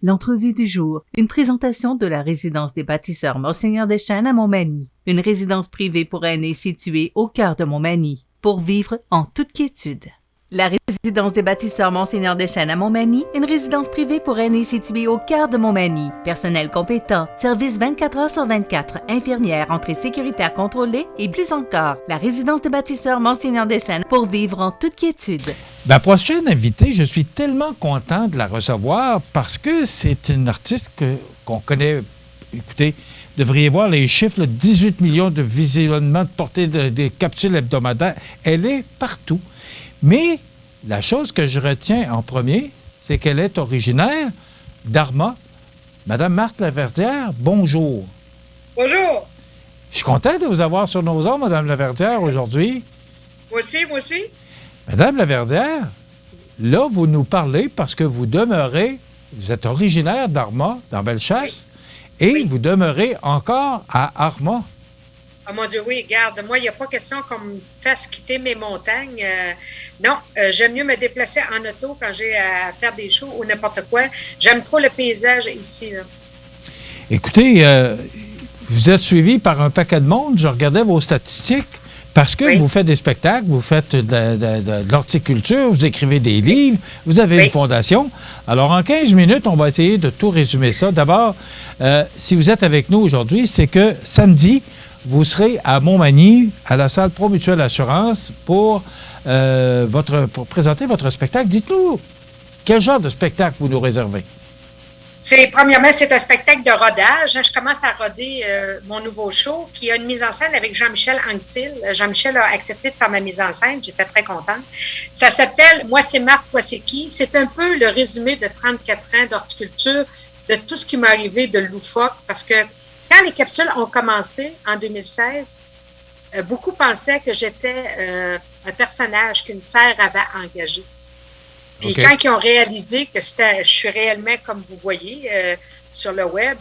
L'entrevue du jour, une présentation de la résidence des bâtisseurs Monseigneur Deschênes à Montmagny, une résidence privée pour aînés située au cœur de Montmagny, pour vivre en toute quiétude. La résidence des bâtisseurs Monseigneur Deschênes à Montmagny, une résidence privée pour aînés située au cœur de Montmagny. Personnel compétent, service 24 heures sur 24, infirmière, entrée sécuritaire contrôlée et plus encore. La résidence des bâtisseurs Monseigneur Deschênes pour vivre en toute quiétude. Ma prochaine invitée, je suis tellement content de la recevoir parce que c'est une artiste qu'on connaît. Écoutez, vous devriez voir les chiffres, là, 18 millions de visionnements de portée des capsules hebdomadaires. Elle est partout. Mais la chose que je retiens en premier, c'est qu'elle est originaire d'Armand. Madame Marthe Laverdière, bonjour. Bonjour. Je suis content de vous avoir sur nos ondes, Madame Laverdière, aujourd'hui. Moi aussi. Madame Laverdière, là, vous nous parlez parce que vous êtes originaire d'Armand, dans Bellechasse, oui. Et oui. Vous demeurez encore à Armand. Oh mon Dieu, oui, regarde, moi, il n'y a pas question qu'on me fasse quitter mes montagnes. Non, j'aime mieux me déplacer en auto quand j'ai à faire des shows ou n'importe quoi. J'aime trop le paysage ici, là. Écoutez, vous êtes suivi par un paquet de monde. Je regardais vos statistiques parce que vous faites des spectacles, vous faites de l'horticulture, vous écrivez des livres, vous avez une fondation. Alors, en 15 minutes, on va essayer de tout résumer ça. D'abord, si vous êtes avec nous aujourd'hui, c'est que samedi, vous serez à Montmagny, à la salle Promutuelle Assurance, pour présenter votre spectacle. Dites-nous, quel genre de spectacle vous nous réservez? Premièrement, c'est un spectacle de rodage. Je commence à roder mon nouveau show, qui a une mise en scène avec Jean-Michel Anctil. Jean-Michel a accepté de faire ma mise en scène. J'étais très contente. Ça s'appelle « Moi, c'est Marthe, toi, c'est qui ». C'est un peu le résumé de 34 ans d'horticulture, de tout ce qui m'est arrivé de loufoque, parce que quand les capsules ont commencé en 2016, beaucoup pensaient que j'étais un personnage qu'une serre avait engagé. Puis quand ils ont réalisé que je suis réellement comme vous voyez sur le web,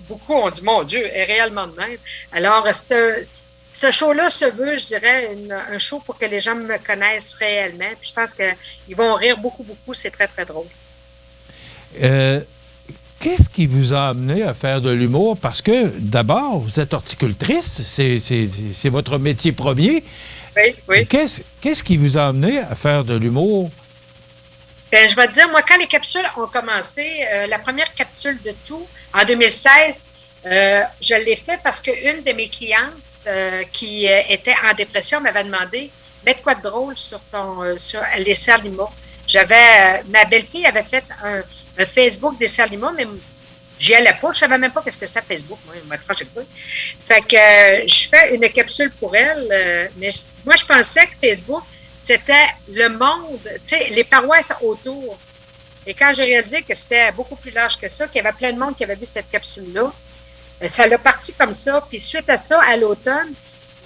beaucoup ont dit « Mon Dieu, elle est réellement de même ». Alors, ce show-là se veut, je dirais, un show pour que les gens me connaissent réellement. Puis je pense qu'ils vont rire beaucoup, c'est très, très drôle. Qu'est-ce qui vous a amené à faire de l'humour? Parce que, d'abord, vous êtes horticultrice, c'est votre métier premier. Oui. Qu'est-ce qui vous a amené à faire de l'humour? Bien, je vais te dire, moi, quand les capsules ont commencé, la première capsule de tout, en 2016, je l'ai fait parce qu'une de mes clientes qui était en dépression m'avait demandé « Mets de quoi de drôle sur les serres limo ». Ma belle-fille avait fait un Facebook des serres limo, mais j'y allais pas. Je savais même pas qu'est-ce que c'était Facebook. Moi, fait que je fais une capsule pour elle, mais moi, je pensais que Facebook, c'était le monde, tu sais, les paroisses autour. Et quand j'ai réalisé que c'était beaucoup plus large que ça, qu'il y avait plein de monde qui avait vu cette capsule-là, ça l'a parti comme ça. Puis suite à ça, à l'automne,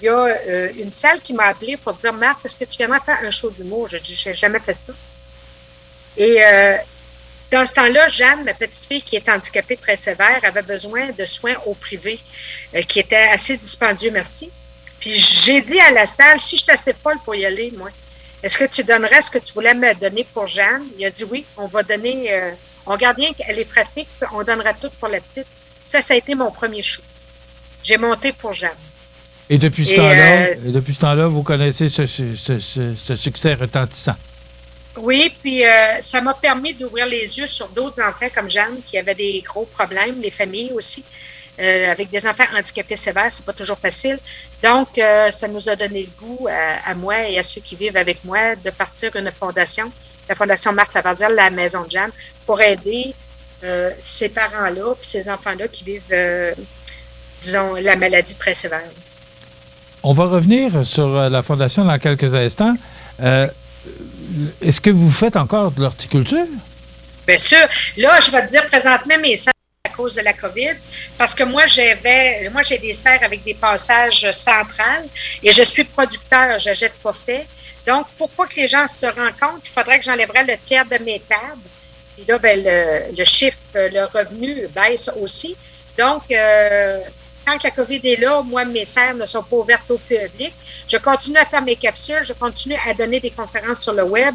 il y a une salle qui m'a appelé pour dire « Marthe, est-ce que tu viendrais faire un show d'humour? » Je dis « J'ai jamais fait ça. » Et dans ce temps-là, Jeanne, ma petite fille qui est handicapée très sévère, avait besoin de soins au privé qui étaient assez dispendieux, merci. Puis j'ai dit à la salle, si je suis assez folle pour y aller, moi, est-ce que tu donnerais ce que tu voulais me donner pour Jeanne? Il a dit oui, on va donner, on garde rien les frais fixes, puis on donnera tout pour la petite. Ça a été mon premier show. J'ai monté pour Jeanne. Et depuis ce temps-là, vous connaissez ce succès retentissant? Oui, puis ça m'a permis d'ouvrir les yeux sur d'autres enfants comme Jeanne qui avaient des gros problèmes, les familles aussi. Avec des enfants handicapés sévères, c'est pas toujours facile. Donc, ça nous a donné le goût à moi et à ceux qui vivent avec moi de partir une fondation, la Fondation Marthe Laverdière, la Maison de Jeanne, pour aider ces parents-là et ces enfants-là qui vivent, disons, la maladie très sévère. On va revenir sur la Fondation dans quelques instants. Est-ce que vous faites encore de l'horticulture? Bien sûr. Là, je vais te dire présentement mes serres à cause de la COVID, parce que moi, j'ai des serres avec des passages centrales et je suis producteur, je jette pas fait. Donc, pour pas que les gens se rendent compte, il faudrait que j'enlèverais le tiers de mes tables. Et là, ben, le chiffre, le revenu baisse aussi. Donc, quand la COVID est là, moi, mes serres ne sont pas ouvertes au public. Je continue à faire mes capsules, je continue à donner des conférences sur le web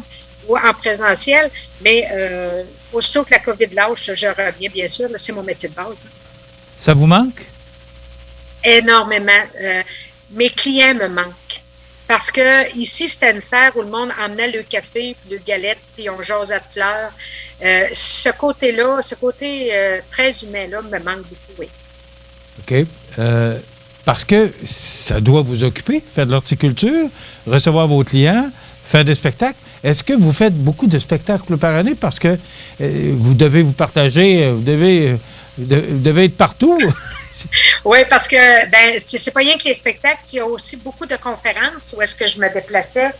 ou en présentiel, mais aussitôt que la COVID lâche, je reviens, bien sûr. Là, c'est mon métier de base. Hein. Ça vous manque? Énormément. Mes clients me manquent. Parce que ici, c'était une serre où le monde emmenait le café, puis le galette, puis on jasait de fleurs. Ce côté-là, ce côté très humain-là me manque beaucoup, oui. OK. Parce que ça doit vous occuper, faire de l'horticulture, recevoir vos clients, faire des spectacles. Est-ce que vous faites beaucoup de spectacles par année? Parce que vous devez vous partager, vous devez être partout. Oui, parce que c'est pas rien que les spectacles, il y a aussi beaucoup de conférences où est-ce que je me déplaçais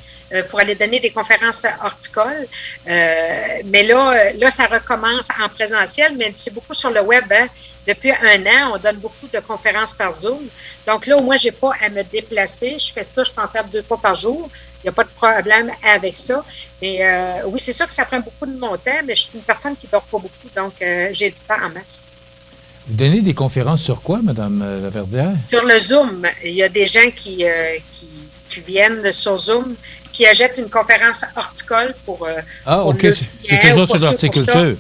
pour aller donner des conférences horticoles. Mais là, ça recommence en présentiel, mais c'est beaucoup sur le web. Hein. Depuis 1 an, on donne beaucoup de conférences par Zoom. Donc là, au moins, j'ai pas à me déplacer. Je fais ça, je peux en faire 2 fois par jour. Il n'y a pas de problème avec ça. Mais oui, c'est sûr que ça prend beaucoup de mon temps, mais je suis une personne qui ne dort pas beaucoup, donc j'ai du temps en masse. Vous donnez des conférences sur quoi, Mme Laverdière? Sur le Zoom. Il y a des gens qui viennent sur Zoom, qui achètent une conférence horticole pour OK. C'est toujours sur l'horticulture.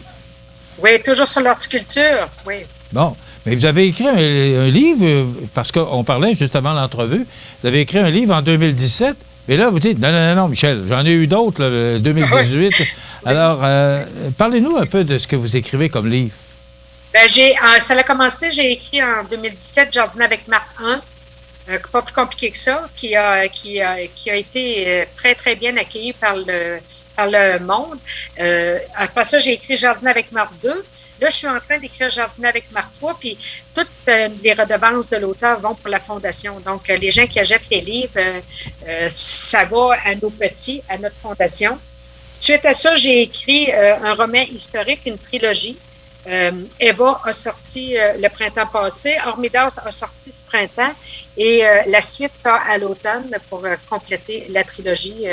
Oui, toujours sur l'horticulture, oui. Bon. Mais vous avez écrit un livre, parce qu'on parlait juste avant l'entrevue, vous avez écrit un livre en 2017, mais là, vous dites, non, Michel, j'en ai eu d'autres, là, 2018. Oui. Alors, parlez-nous un peu de ce que vous écrivez comme livre. Ça a commencé, j'ai écrit en 2017 Jardiner avec Marthe 1, pas plus compliqué que ça, qui a été très, très bien accueilli par le monde. Après ça, j'ai écrit Jardiner avec Marthe 2. Là, je suis en train d'écrire Jardiner avec Marthe 3, puis toutes les redevances de l'auteur vont pour la fondation. Donc, les gens qui achètent les livres, ça va à nos petits, à notre fondation. Suite à ça, j'ai écrit un roman historique, une trilogie. Eva a sorti le printemps passé, Hormidas a sorti ce printemps et la suite sort à l'automne pour compléter la trilogie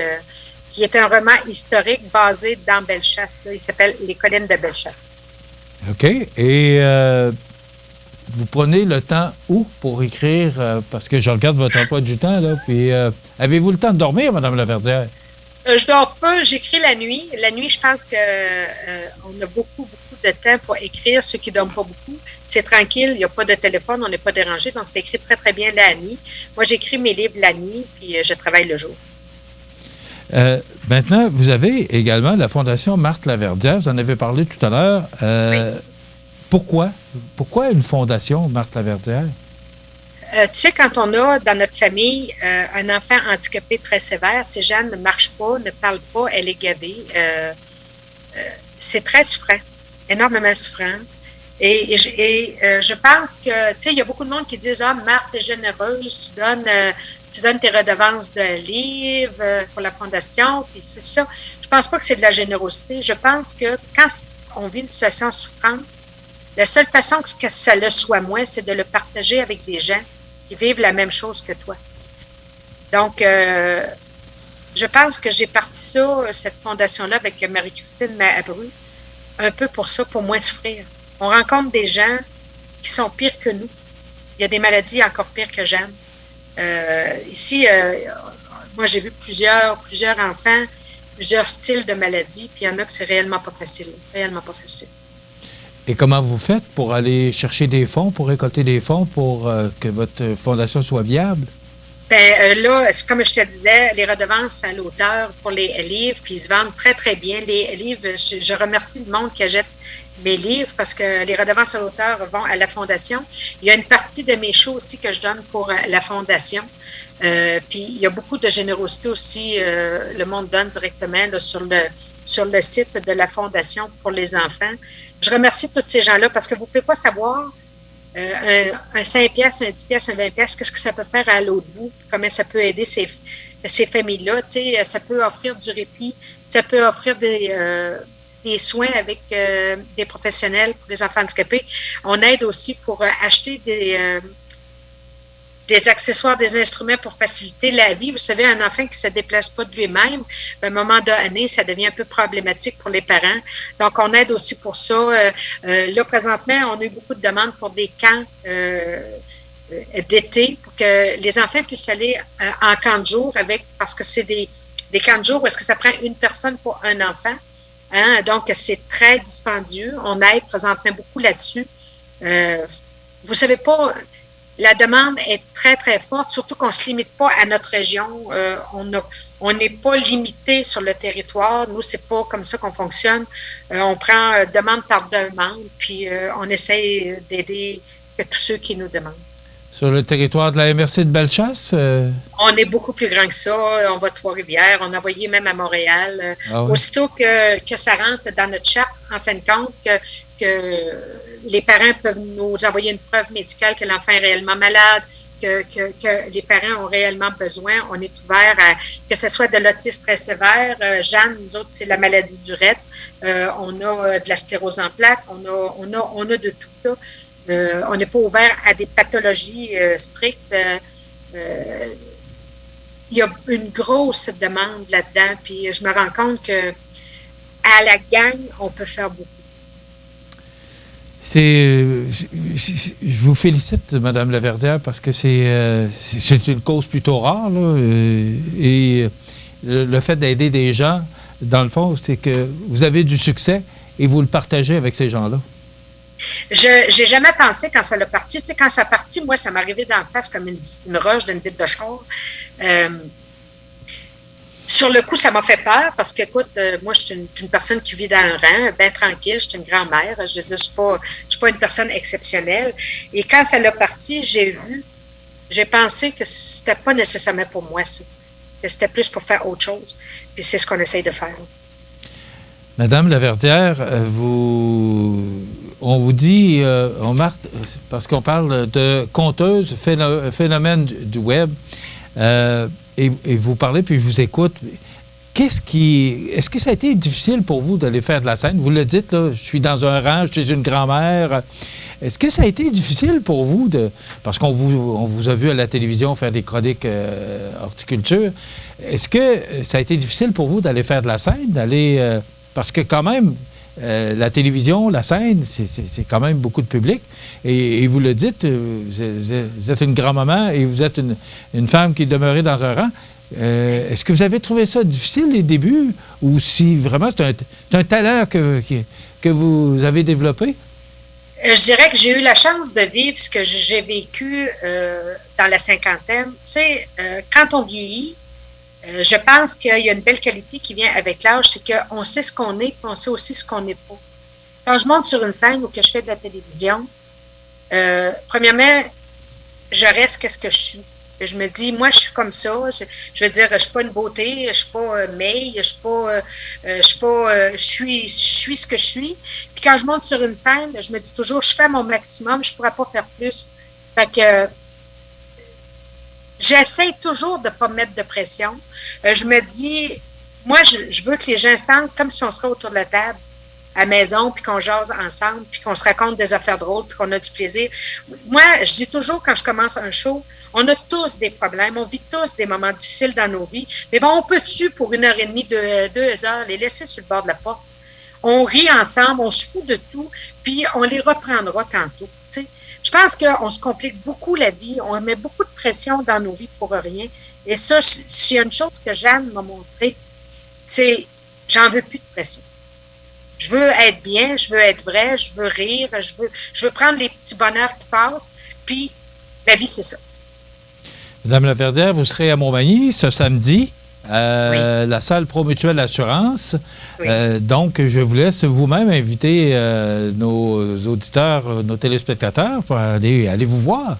qui est un roman historique basé dans Bellechasse. Là. Il s'appelle Les collines de Bellechasse. OK. Et vous prenez le temps où pour écrire? Parce que je regarde votre emploi du temps, là. Puis avez-vous le temps de dormir, Mme Laverdière? Je dors pas, j'écris la nuit. La nuit, je pense que on a beaucoup de temps pour écrire. Ceux qui dorment pas beaucoup, c'est tranquille, il n'y a pas de téléphone, on n'est pas dérangé, donc ça écrit très, très bien la nuit. Moi, j'écris mes livres la nuit, puis je travaille le jour. Maintenant, vous avez également la Fondation Marthe Laverdière, vous en avez parlé tout à l'heure. Oui. Pourquoi? Pourquoi une fondation Marthe Laverdière? Tu sais, quand on a dans notre famille un enfant handicapé très sévère, tu sais, Jeanne ne marche pas, ne parle pas, elle est gavée, c'est très souffrant, énormément souffrant. Et je pense que, tu sais, il y a beaucoup de monde qui disent « Ah, Marthe est généreuse, tu donnes tes redevances de livres pour la fondation, puis c'est ça. » Je pense pas que c'est de la générosité. Je pense que quand on vit une situation souffrante, la seule façon que ça le soit moins, c'est de le partager avec des gens qui vivent la même chose que toi. Donc, je pense que j'ai parti ça, cette fondation-là, avec Marie-Christine Mahabru, un peu pour ça, pour moins souffrir. On rencontre des gens qui sont pires que nous. Il y a des maladies encore pires que Jeanne. Ici, moi, j'ai vu plusieurs enfants, plusieurs styles de maladies, puis il y en a que c'est réellement pas facile. Réellement pas facile. Et comment vous faites pour aller chercher des fonds, pour récolter des fonds pour que votre fondation soit viable? Là, comme je te disais, les redevances à l'auteur pour les livres, puis ils se vendent très, très bien. Les livres, je remercie le monde qui achète mes livres parce que les redevances à l'auteur vont à la fondation. Il y a une partie de mes shows aussi que je donne pour la fondation. Puis il y a beaucoup de générosité aussi. Le monde donne directement là, sur le site de la fondation pour les enfants. Je remercie tous ces gens-là parce que vous ne pouvez pas savoir un 5 piastres, un 10 piastres, un 20 piastres, qu'est-ce que ça peut faire à l'autre bout, comment ça peut aider ces familles-là. Tu sais, ça peut offrir du répit, ça peut offrir des soins avec des professionnels pour les enfants handicapés. On aide aussi pour acheter des accessoires, des instruments pour faciliter la vie. Vous savez, un enfant qui ne se déplace pas de lui-même, à un moment donné, ça devient un peu problématique pour les parents. Donc, on aide aussi pour ça. Là, présentement, on a eu beaucoup de demandes pour des camps d'été pour que les enfants puissent aller en camp de jour parce que c'est des camps de jour où est-ce que ça prend une personne pour un enfant. Hein? Donc, c'est très dispendieux. On aide présentement beaucoup là-dessus. Vous savez pas, la demande est très, très forte, surtout qu'on ne se limite pas à notre région. On n'est pas limité sur le territoire. Nous, c'est pas comme ça qu'on fonctionne. On prend demande par demande, puis on essaie d'aider tous ceux qui nous demandent. Sur le territoire de la MRC de Bellechasse? On est beaucoup plus grand que ça. On va à Trois-Rivières. On a envoyé même à Montréal. Oui. Aussitôt que ça rentre dans notre charte, en fin de compte, que les parents peuvent nous envoyer une preuve médicale que l'enfant est réellement malade, que les parents ont réellement besoin. On est ouvert à que ce soit de l'autisme très sévère. Jeanne, nous autres, c'est la maladie du Rett. On a de la sclérose en plaques. On a de tout ça. On n'est pas ouvert à des pathologies strictes. Il y a une grosse demande là-dedans. Puis je me rends compte que à la gang, on peut faire beaucoup. Je vous félicite, Mme Laverdière, parce que c'est une cause plutôt rare. Là, et le fait d'aider des gens, dans le fond, c'est que vous avez du succès et vous le partagez avec ces gens-là. Je n'ai jamais pensé quand ça l'a parti. Tu sais, quand ça a parti, moi, ça m'est arrivé d'en face comme une roche d'une vitre de char. Sur le coup, ça m'a fait peur parce que, écoute, moi, je suis une personne qui vit dans un rang, bien tranquille, je suis une grand-mère. Je veux dire, je suis pas une personne exceptionnelle. Et quand ça l'a parti, j'ai pensé que c'était pas nécessairement pour moi, ça. Que c'était plus pour faire autre chose. Puis c'est ce qu'on essaye de faire. Madame Laverdière, on vous dit, on marque, parce qu'on parle de conteuse, phénomène du web, et vous parlez, puis je vous écoute. Est-ce que ça a été difficile pour vous d'aller faire de la scène? Vous le dites, là, je suis dans un rang, je suis une grand-mère. Est-ce que ça a été difficile pour vous parce qu'on vous a vu à la télévision faire des chroniques horticulture. Est-ce que ça a été difficile pour vous d'aller faire de la scène, parce que quand même, la télévision, la scène, c'est quand même beaucoup de public. Et vous le dites, vous êtes une grand-maman et vous êtes une femme qui est demeurée dans un rang. Est-ce que vous avez trouvé ça difficile les débuts ou si vraiment c'est un talent que vous avez développé? Je dirais que j'ai eu la chance de vivre ce que j'ai vécu dans la cinquantaine. Tu sais, quand on vieillit, je pense qu'il y a une belle qualité qui vient avec l'âge, c'est qu'on sait ce qu'on est, puis on sait aussi ce qu'on n'est pas. Quand je monte sur une scène ou que je fais de la télévision, premièrement, je reste qu'est-ce que je suis. Je me dis, moi, je suis comme ça. Je veux dire, je suis pas une beauté, je suis pas maigre, je suis ce que je suis. Puis quand je monte sur une scène, je me dis toujours, je fais mon maximum, je pourrais pas faire plus. Fait que j'essaie toujours de pas mettre de pression. Je me dis, moi, je veux que les gens sentent comme si on serait autour de la table à la maison, puis qu'on jase ensemble, puis qu'on se raconte des affaires drôles, puis qu'on a du plaisir. Moi, je dis toujours quand je commence un show, on a tous des problèmes, on vit tous des moments difficiles dans nos vies, mais bon, on peut-tu pour 1h30, 2 heures, les laisser sur le bord de la porte? On rit ensemble, on se fout de tout, puis on les reprendra tantôt, tu sais. Je pense qu'on se complique beaucoup la vie, on met beaucoup de pression dans nos vies pour rien, et ça, s'il y a une chose que Jeanne m'a montré, c'est j'en veux plus de pression. Je veux être bien, je veux être vrai, je veux rire, je veux prendre les petits bonheurs qui passent, puis la vie, c'est ça. Madame Laverdière, vous serez à Montmagny ce samedi, à la salle Promutuelle Assurance. Oui. Donc, je vous laisse vous-même inviter nos auditeurs, nos téléspectateurs pour aller vous voir.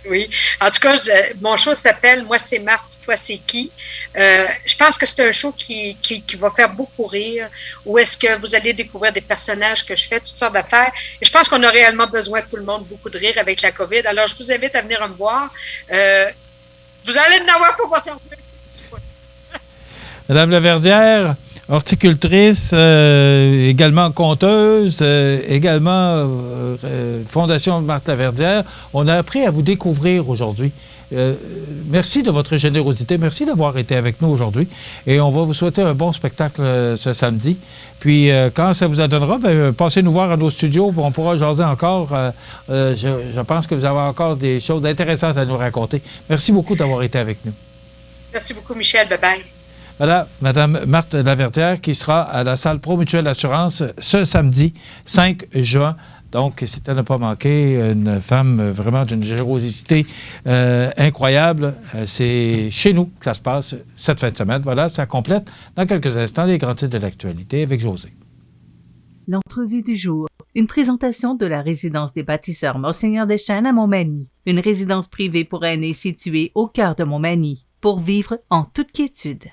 Oui. En tout cas, mon show s'appelle « Moi, c'est Marthe, toi, c'est qui? » Je pense que c'est un show qui va faire beaucoup rire, où est-ce que vous allez découvrir des personnages que je fais, toutes sortes d'affaires. Et je pense qu'on a réellement besoin, tout le monde, beaucoup de rire avec la COVID. Alors, je vous invite à venir me voir. Vous allez en avoir pour votre argent. Madame Laverdière, horticultrice, également conteuse, également Fondation Marthe Laverdière. On a appris à vous découvrir aujourd'hui. Merci de votre générosité. Merci d'avoir été avec nous aujourd'hui. Et on va vous souhaiter un bon spectacle ce samedi. Puis, quand ça vous adonnera, passez nous voir à nos studios. On pourra jaser encore. Je pense que vous avez encore des choses intéressantes à nous raconter. Merci beaucoup d'avoir été avec nous. Merci beaucoup, Michel. Bye-bye. Voilà, Mme Marthe Laverdière qui sera à la salle Pro Mutuelle Assurance ce samedi 5 juin. Donc, c'est à ne pas manquer, une femme vraiment d'une générosité incroyable. C'est chez nous que ça se passe cette fin de semaine. Voilà, ça complète dans quelques instants les grands titres de l'actualité avec José. L'entrevue du jour. Une présentation de la résidence des bâtisseurs Monseigneur Deschênes à Montmagny. Une résidence privée pour aînés située au cœur de Montmagny. Pour vivre en toute quiétude.